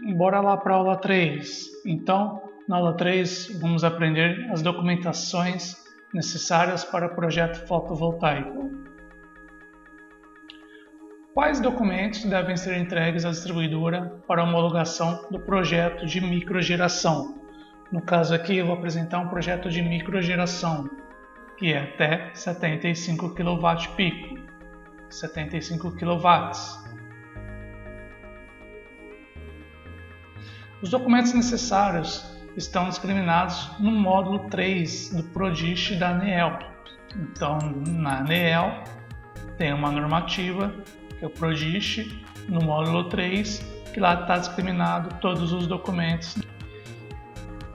Bora lá para a aula 3. Então, na aula 3, vamos aprender as documentações necessárias para o projeto fotovoltaico. Quais documentos devem ser entregues à distribuidora para homologação do projeto de microgeração? No caso aqui, eu vou apresentar um projeto de microgeração, que é até 75 kW-pico, 75 kW. Os documentos necessários estão discriminados no módulo 3 do PRODIST da ANEEL. Então, na ANEEL tem uma normativa, que é o PRODIST, no módulo 3, que lá está discriminado todos os documentos.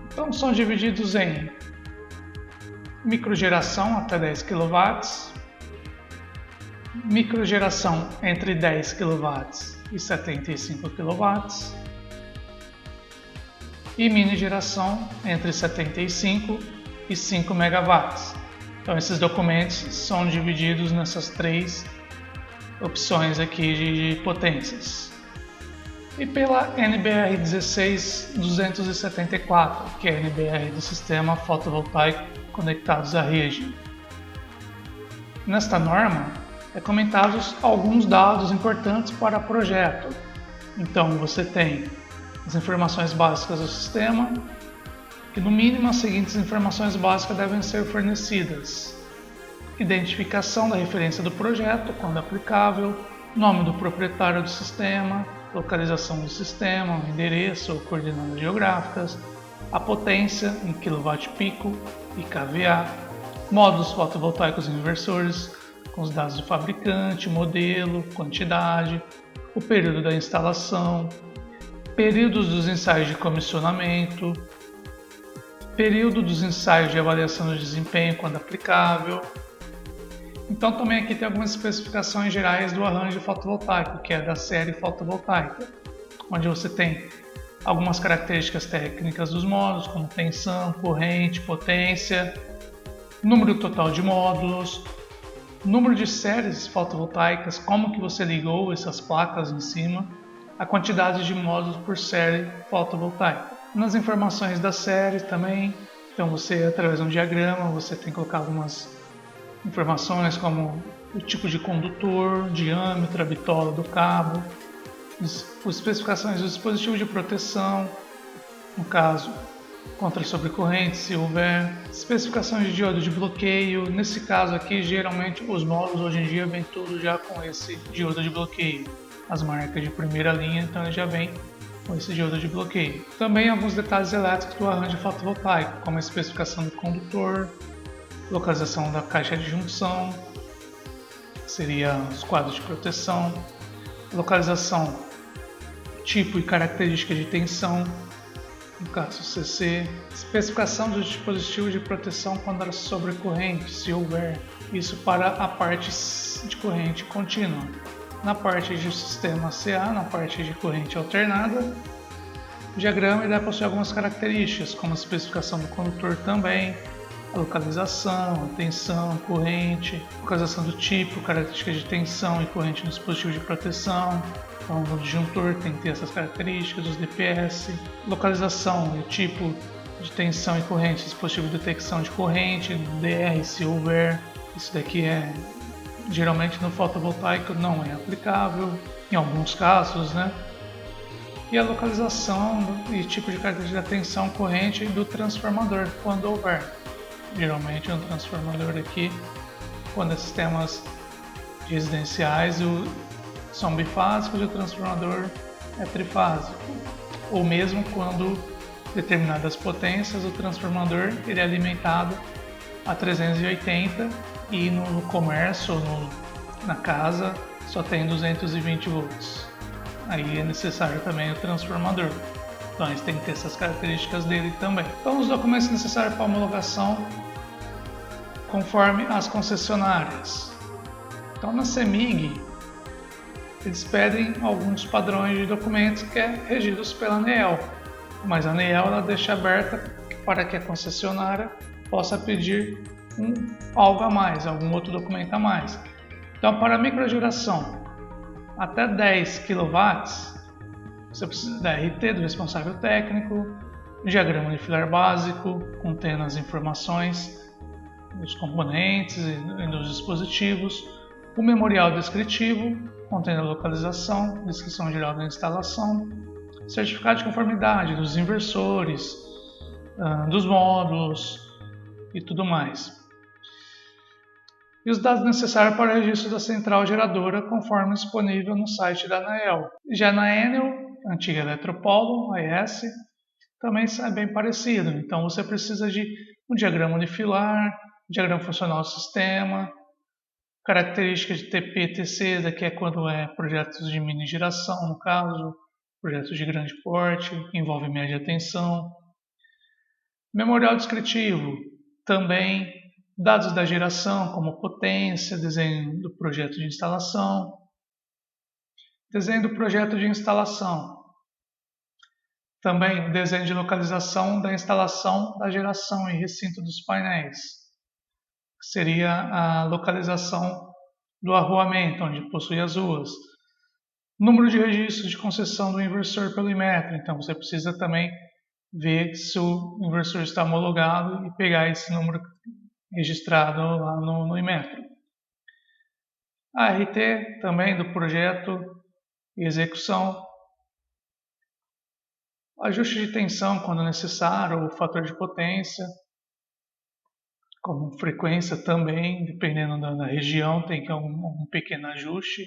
Então, são divididos em microgeração até 10 kW, microgeração entre 10 kW e 75 kW, e mini geração entre 75 e 5 MW. Então esses documentos são divididos nessas três opções aqui de potências. E pela NBR 16274, que é a NBR do Sistema Fotovoltaico Conectados à Rede. Nesta norma, é comentados alguns dados importantes para o projeto. Então você tem as informações básicas do sistema, e no mínimo as seguintes informações básicas devem ser fornecidas: identificação da referência do projeto, quando aplicável, nome do proprietário do sistema, localização do sistema, endereço ou coordenadas geográficas, a potência em kW-pico e kVA, módulos fotovoltaicos inversores, com os dados do fabricante, modelo, quantidade, o período da instalação, períodos dos ensaios de comissionamento, período dos ensaios de avaliação do desempenho quando aplicável. Então também aqui tem algumas especificações gerais do arranjo fotovoltaico, que é da série fotovoltaica, onde você tem algumas características técnicas dos módulos, como tensão, corrente, potência, número total de módulos, número de séries fotovoltaicas, como que você ligou essas placas em cima, a quantidade de módulos por série fotovoltaica. Nas informações da série também, então você, através de um diagrama, você tem que colocar algumas informações como o tipo de condutor, diâmetro, a bitola do cabo, as especificações do dispositivo de proteção, no caso, contra sobrecorrente, se houver, especificações de diodo de bloqueio. Nesse caso aqui, geralmente os módulos hoje em dia vem tudo já com esse diodo de bloqueio. As marcas de primeira linha, então ele já vem com esse diodo de bloqueio. Também alguns detalhes elétricos do arranjo fotovoltaico, como a especificação do condutor, localização da caixa de junção, que seria os quadros de proteção, localização, tipo e característica de tensão, no caso CC, especificação dos dispositivos de proteção contra sobrecorrente, se houver, isso para a parte de corrente contínua. Na parte de sistema CA, na parte de corrente alternada, o diagrama irá possuir algumas características, como a especificação do condutor também, a localização, a tensão, corrente, localização do tipo, características de tensão e corrente do dispositivo de proteção. Então, no disjuntor tem que ter essas características, os DPS, localização e tipo de tensão e corrente, dispositivo de detecção de corrente, DR se houver. Isso daqui geralmente no fotovoltaico não é aplicável, em alguns casos, né? E a localização e tipo de característica da tensão corrente do transformador, quando houver. Geralmente um transformador aqui, quando é sistemas residenciais, são bifásicos e o transformador é trifásico. Ou mesmo quando determinadas potências, o transformador ele é alimentado a 380 e no comércio, na casa, só tem 220 volts. Aí é necessário também o transformador. Então eles têm que ter essas características dele também. Então os documentos necessários para homologação conforme as concessionárias. Então na CEMIG eles pedem alguns padrões de documentos que é regidos pela ANEEL, mas a ANEEL ela deixa aberta para que a concessionária possa pedir algo a mais, algum outro documento a mais. Então para microgeração até 10 kW, Você precisa da RT, do responsável técnico, o diagrama unifilar básico, contendo as informações dos componentes e dos dispositivos, o memorial descritivo, contendo a localização, descrição geral da instalação, certificado de conformidade dos inversores, dos módulos e tudo mais. E os dados necessários para o registro da central geradora, conforme disponível no site da ANEEL. Já na Enel, antiga Eletropolo, AES, também é bem parecido. Então você precisa de um diagrama unifilar, diagrama funcional do sistema, características de TP e TC, que é quando é projetos de mini geração, no caso, projetos de grande porte, que envolve média tensão. Memorial descritivo, também dados da geração, como potência, desenho do projeto de instalação, desenho do projeto de instalação. Também desenho de localização da instalação da geração e recinto dos painéis, que seria a localização do arruamento, onde possui as ruas. Número de registros de concessão do inversor pelo Inmetro, então você precisa também ver se o inversor está homologado e pegar esse número registrado lá no Inmetro. A RT também do projeto e execução. Ajuste de tensão quando necessário, o fator de potência, como frequência também, dependendo da região, tem que ter um pequeno ajuste.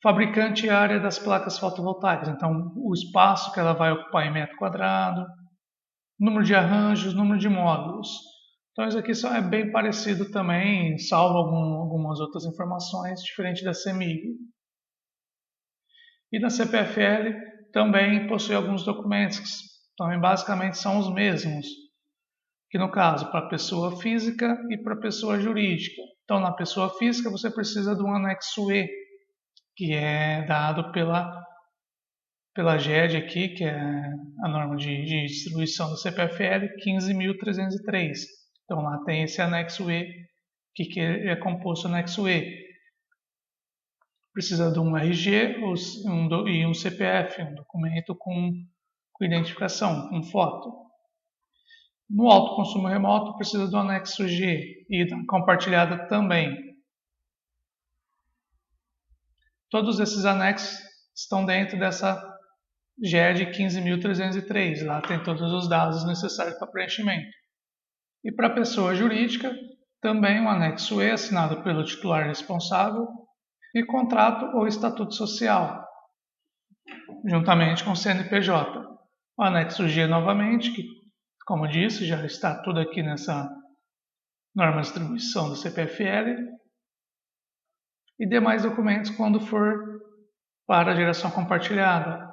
Fabricante e área das placas fotovoltaicas, então o espaço que ela vai ocupar em metro quadrado, número de arranjos, número de módulos. Então isso aqui só é bem parecido também, salvo algumas outras informações, diferente da CEMIG. E na CPFL também possui alguns documentos que também basicamente são os mesmos, que no caso para pessoa física e para pessoa jurídica. Então na pessoa física você precisa de um anexo E, que é dado pela GED aqui, que é a norma de distribuição do CPFL 15.303. Então lá tem esse anexo E, que é composto anexo E. Precisa de um RG e um CPF, um documento com identificação, com foto. No autoconsumo remoto precisa do anexo G e da compartilhada também. Todos esses anexos estão dentro dessa GED 15.303. Lá tem todos os dados necessários para preenchimento. E para a pessoa jurídica, também um anexo E assinado pelo titular responsável e contrato ou estatuto social, juntamente com o CNPJ. O anexo G novamente, que, como disse, já está tudo aqui nessa norma de distribuição do CPFL, e demais documentos quando for para a geração compartilhada.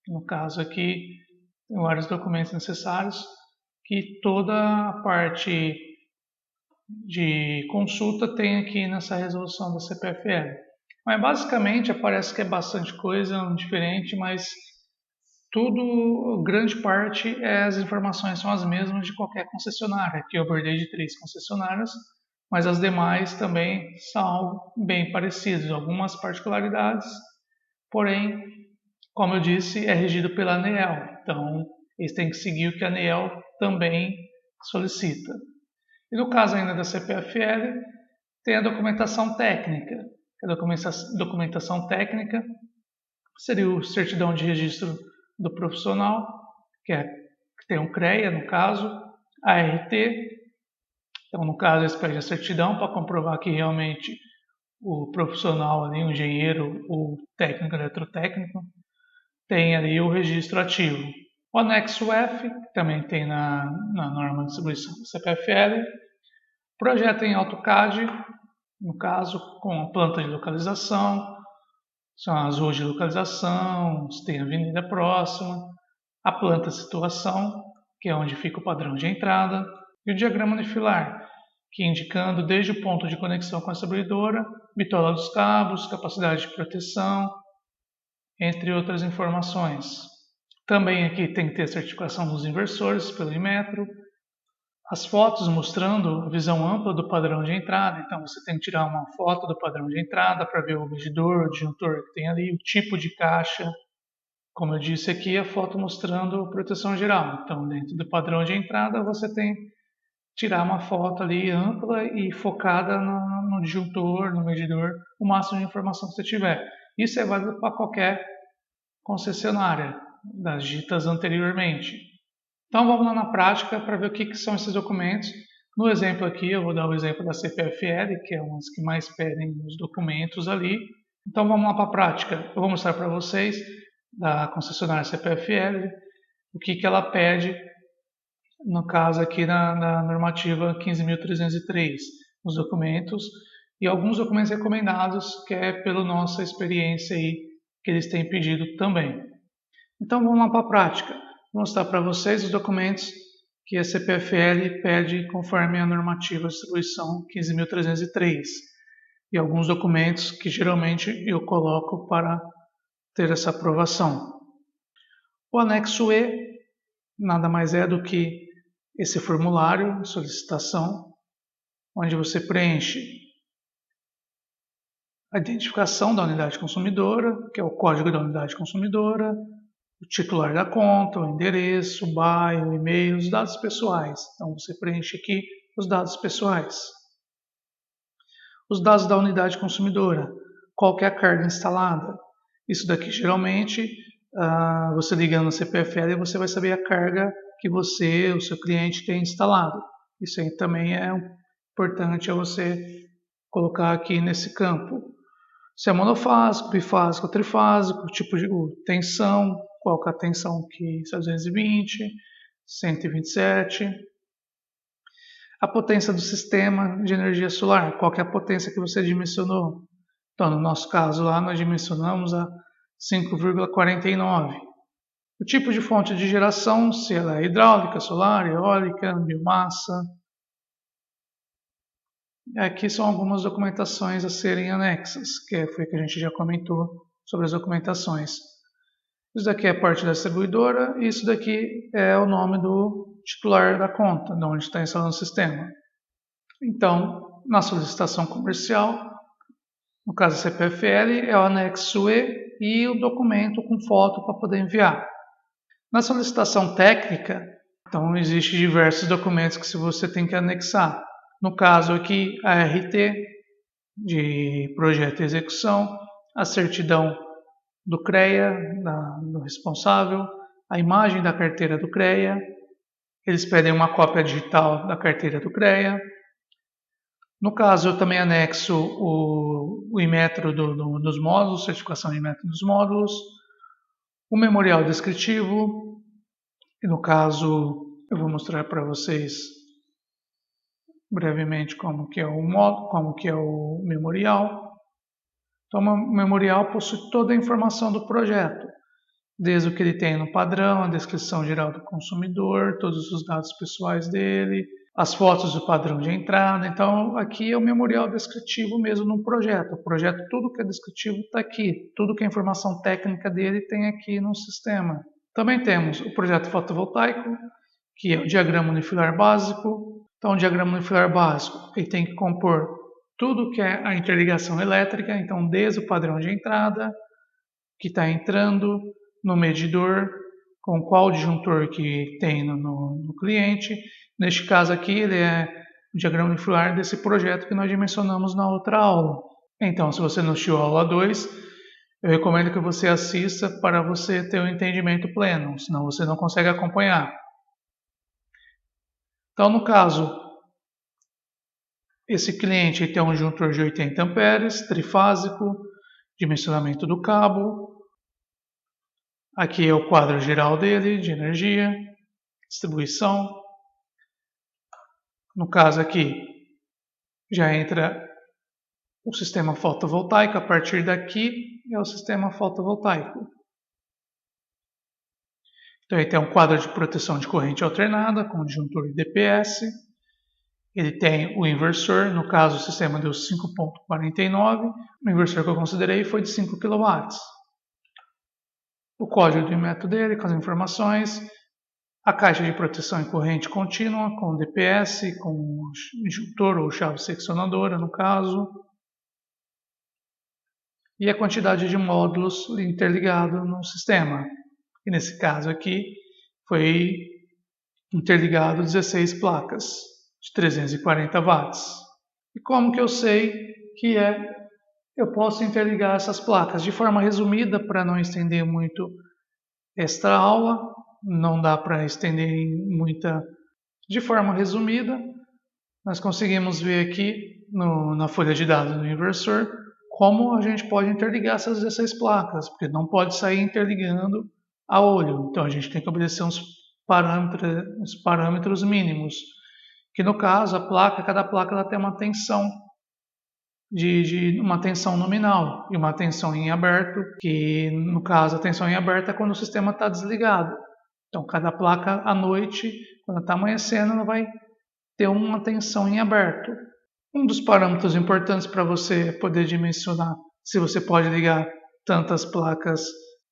No caso aqui, tem vários documentos necessários que toda a parte de consulta tem aqui nessa resolução da CPFL. Mas basicamente parece que é bastante coisa diferente, mas tudo, grande parte, as informações são as mesmas de qualquer concessionária. Aqui eu abordei de 3 concessionárias, mas as demais também são bem parecidas, algumas particularidades, porém, como eu disse, é regido pela ANEEL, então eles têm que seguir o que a ANEEL também solicita. E no caso ainda da CPFL, tem a documentação técnica. A documentação técnica seria o certidão de registro do profissional, que tem um CREA no caso, a RT. Então, no caso, eles pedem a certidão para comprovar que realmente o profissional ali, o engenheiro ou técnico eletrotécnico, tem ali o registro ativo. O anexo F, que também tem na norma de distribuição do CPFL, projeto em AutoCAD, no caso, com a planta de localização, são as ruas de localização, se tem avenida próxima, a planta situação, que é onde fica o padrão de entrada, e o diagrama unifilar, que indicando desde o ponto de conexão com a distribuidora, bitola dos cabos, capacidade de proteção, entre outras informações. Também aqui tem que ter a certificação dos inversores pelo Inmetro, As fotos mostrando a visão ampla do padrão de entrada, então você tem que tirar uma foto do padrão de entrada para ver o medidor, o disjuntor que tem ali, o tipo de caixa. Como eu disse aqui, a foto mostrando proteção geral. Então, dentro do padrão de entrada, você tem que tirar uma foto ali ampla e focada no disjuntor, no medidor, o máximo de informação que você tiver. Isso é válido para qualquer concessionária das ditas anteriormente. Então vamos lá na prática para ver o que são esses documentos. No exemplo aqui eu vou dar o exemplo da CPFL, que é uma das que mais pedem os documentos ali. Então vamos lá para a prática. Eu vou mostrar para vocês da concessionária CPFL o que ela pede, no caso aqui na normativa 15.303, os documentos e alguns documentos recomendados, que é pela nossa experiência aí, que eles têm pedido também. Então vamos lá para a prática. Vou mostrar para vocês os documentos que a CPFL pede conforme a normativa de distribuição 15.303 e alguns documentos que geralmente eu coloco para ter essa aprovação. O anexo E nada mais é do que esse formulário de solicitação, onde você preenche a identificação da unidade consumidora, que é o código da unidade consumidora, o titular da conta, o endereço, o bairro, o e-mail, os dados pessoais. Então você preenche aqui os dados pessoais. Os dados da unidade consumidora, qual que é a carga instalada. Isso daqui geralmente, você ligando no CPFL, você vai saber a carga que você, o seu cliente tem instalado. Isso aí também é importante você colocar aqui nesse campo. Se é monofásico, bifásico, trifásico, tipo de tensão, qual que é a tensão que é 220, 127. A potência do sistema de energia solar, qual que é a potência que você dimensionou. Então, no nosso caso lá, nós dimensionamos a 5,49. O tipo de fonte de geração, se ela é hidráulica, solar, eólica, biomassa. Aqui são algumas documentações a serem anexas, que foi que a gente já comentou sobre as documentações. Isso daqui é a parte da distribuidora e isso daqui é o nome do titular da conta, de onde está instalando o sistema. Então, na solicitação comercial, no caso da CPFL, é o anexo E e o documento com foto para poder enviar. Na solicitação técnica, então existem diversos documentos que você tem que anexar. No caso aqui, a RT de projeto e execução, a certidão do CREA, do responsável, a imagem da carteira do CREA, eles pedem uma cópia digital da carteira do CREA. No caso, eu também anexo o Inmetro dos módulos, certificação de Inmetro dos módulos, o memorial descritivo, e no caso eu vou mostrar para vocês brevemente como que é o módulo, como que é o memorial. Então, o memorial possui toda a informação do projeto, desde o que ele tem no padrão, a descrição geral do consumidor, todos os dados pessoais dele, as fotos do padrão de entrada. Então, aqui é o memorial descritivo mesmo no projeto. O projeto, tudo que é descritivo está aqui. Tudo que é informação técnica dele tem aqui no sistema. Também temos o projeto fotovoltaico, que é o diagrama unifilar básico. Então, o diagrama unifilar básico ele tem que compor tudo que é a interligação elétrica. Então, desde o padrão de entrada, que está entrando no medidor, com qual disjuntor que tem no cliente. Neste caso aqui, ele é o diagrama unifilar desse projeto que nós dimensionamos na outra aula. Então, se você não assistiu a aula 2, eu recomendo que você assista para você ter um entendimento pleno, senão você não consegue acompanhar. Então, no caso, esse cliente tem um disjuntor de 80 amperes, trifásico, dimensionamento do cabo. Aqui é o quadro geral dele, de energia, distribuição. No caso aqui, já entra o sistema fotovoltaico. A partir daqui é o sistema fotovoltaico. Então ele tem um quadro de proteção de corrente alternada com disjuntor DPS. Ele tem o inversor, no caso o sistema deu 5,49. O inversor que eu considerei foi de 5 kW. O código do método dele com as informações. A caixa de proteção em corrente contínua com DPS, com disjuntor ou chave seccionadora no caso, e a quantidade de módulos interligados no sistema. E nesse caso aqui foi interligado 16 placas de 340 watts. E como que eu sei que eu posso interligar essas placas? De forma resumida, para não estender muito esta aula, não dá para estender muita. De forma resumida, nós conseguimos ver aqui na folha de dados do inversor como a gente pode interligar essas 16 placas, porque não pode sair interligando a olho. Então a gente tem que obedecer uns parâmetros mínimos, que no caso cada placa ela tem uma tensão de uma tensão nominal e uma tensão em aberto, que no caso a tensão em aberto é quando o sistema está desligado. Então cada placa à noite, quando está amanhecendo, ela vai ter uma tensão em aberto. Um dos parâmetros importantes para você poder dimensionar se você pode ligar tantas placas.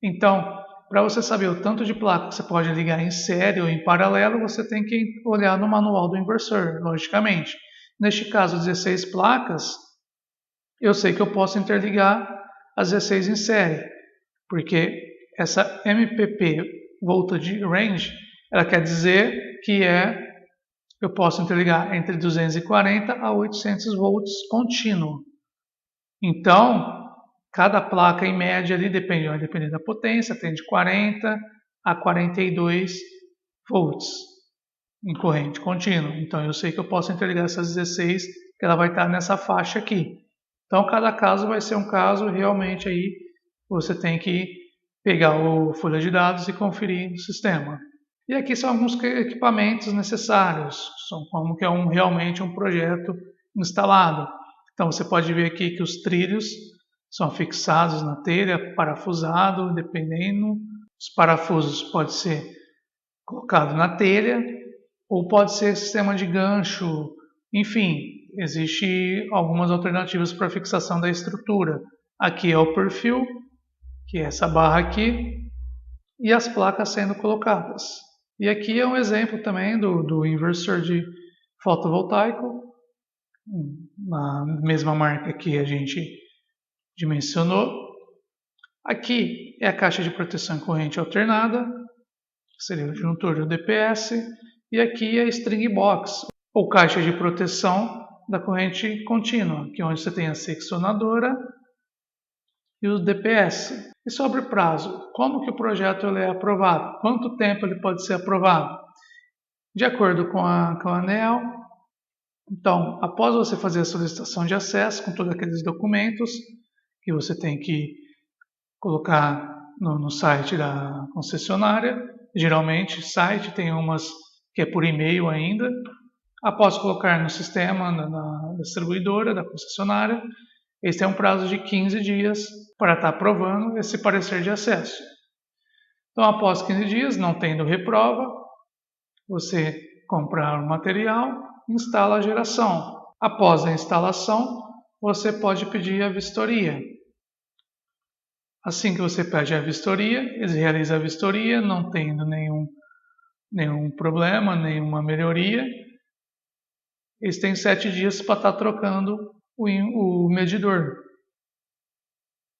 Então, para você saber o tanto de placa que você pode ligar em série ou em paralelo, você tem que olhar no manual do inversor, logicamente. Neste caso, 16 placas, eu sei que eu posso interligar as 16 em série, porque essa MPP Voltage Range, ela quer dizer que eu posso interligar entre 240 a 800 volts contínuo. Então, cada placa em média ali, dependendo da potência, tem de 40 a 42 volts em corrente contínua. Então, eu sei que eu posso interligar essas 16, que ela vai estar nessa faixa aqui. Então, cada caso vai ser um caso realmente aí, você tem que pegar o folha de dados e conferir no sistema. E aqui são alguns equipamentos necessários, são como que é realmente um projeto instalado. Então você pode ver aqui que os trilhos são fixados na telha, parafusado, dependendo. Os parafusos pode ser colocado na telha ou pode ser sistema de gancho. Enfim, existe algumas alternativas para fixação da estrutura. Aqui é o perfil, que é essa barra aqui, e as placas sendo colocadas. E aqui é um exemplo também do inversor de fotovoltaico, na mesma marca que a gente dimensionou. Aqui é a caixa de proteção em corrente alternada, que seria o disjuntor do DPS, e aqui é a string box, ou caixa de proteção da corrente contínua, que é onde você tem a seccionadora e o DPS. E sobre o prazo, como que o projeto ele é aprovado? Quanto tempo ele pode ser aprovado? De acordo com a ANEEL, então, após você fazer a solicitação de acesso com todos aqueles documentos que você tem que colocar no site da concessionária, geralmente site tem umas que é por e-mail ainda, após colocar no sistema, na distribuidora da concessionária, eles têm um prazo de 15 dias para estar aprovando esse parecer de acesso. Então, após 15 dias, não tendo reprova, você compra o material e instala a geração. Após a instalação, você pode pedir a vistoria. Assim que você pede a vistoria, eles realizam a vistoria, não tendo nenhum problema, nenhuma melhoria. Eles têm 7 dias para estar trocando o medidor.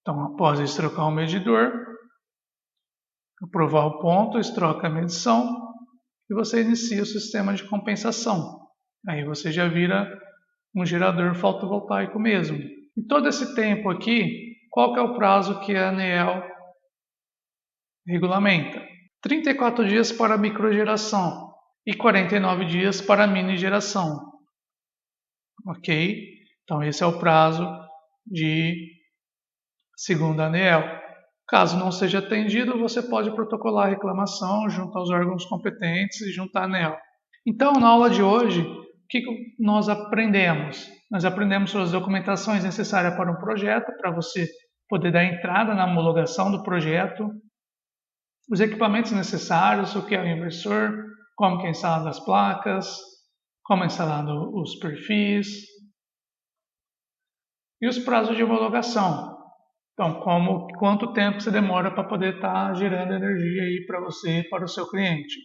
Então, após eles trocar o medidor, aprovar o ponto, eles trocam a medição e você inicia o sistema de compensação. Aí você já vira um gerador fotovoltaico mesmo. Em todo esse tempo aqui, qual que é o prazo que a ANEEL regulamenta? 34 dias para microgeração e 49 dias para mini geração. Ok? Então esse é o prazo segundo a ANEEL. Caso não seja atendido, você pode protocolar a reclamação junto aos órgãos competentes e junto à ANEEL. Então, na aula de hoje, o que nós aprendemos? Nós aprendemos sobre as documentações necessárias para um projeto, para você poder dar entrada na homologação do projeto, os equipamentos necessários, o que é o inversor, como que é instalado as placas, como é instalado os perfis e os prazos de homologação. Então, quanto tempo você demora para poder estar gerando energia aí para você e para o seu cliente.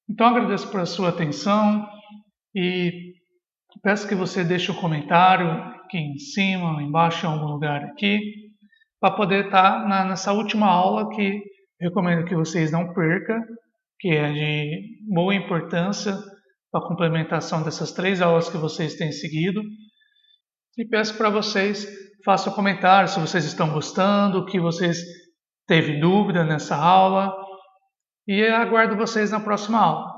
Então agradeço por sua atenção e peço que você deixe um comentário aqui em cima, ou embaixo, em algum lugar aqui, para poder estar nessa última aula que recomendo que vocês não percam, que é de boa importância para a complementação dessas 3 aulas que vocês têm seguido. E peço para vocês, façam comentários se vocês estão gostando, o que vocês teve dúvida nessa aula. E aguardo vocês na próxima aula.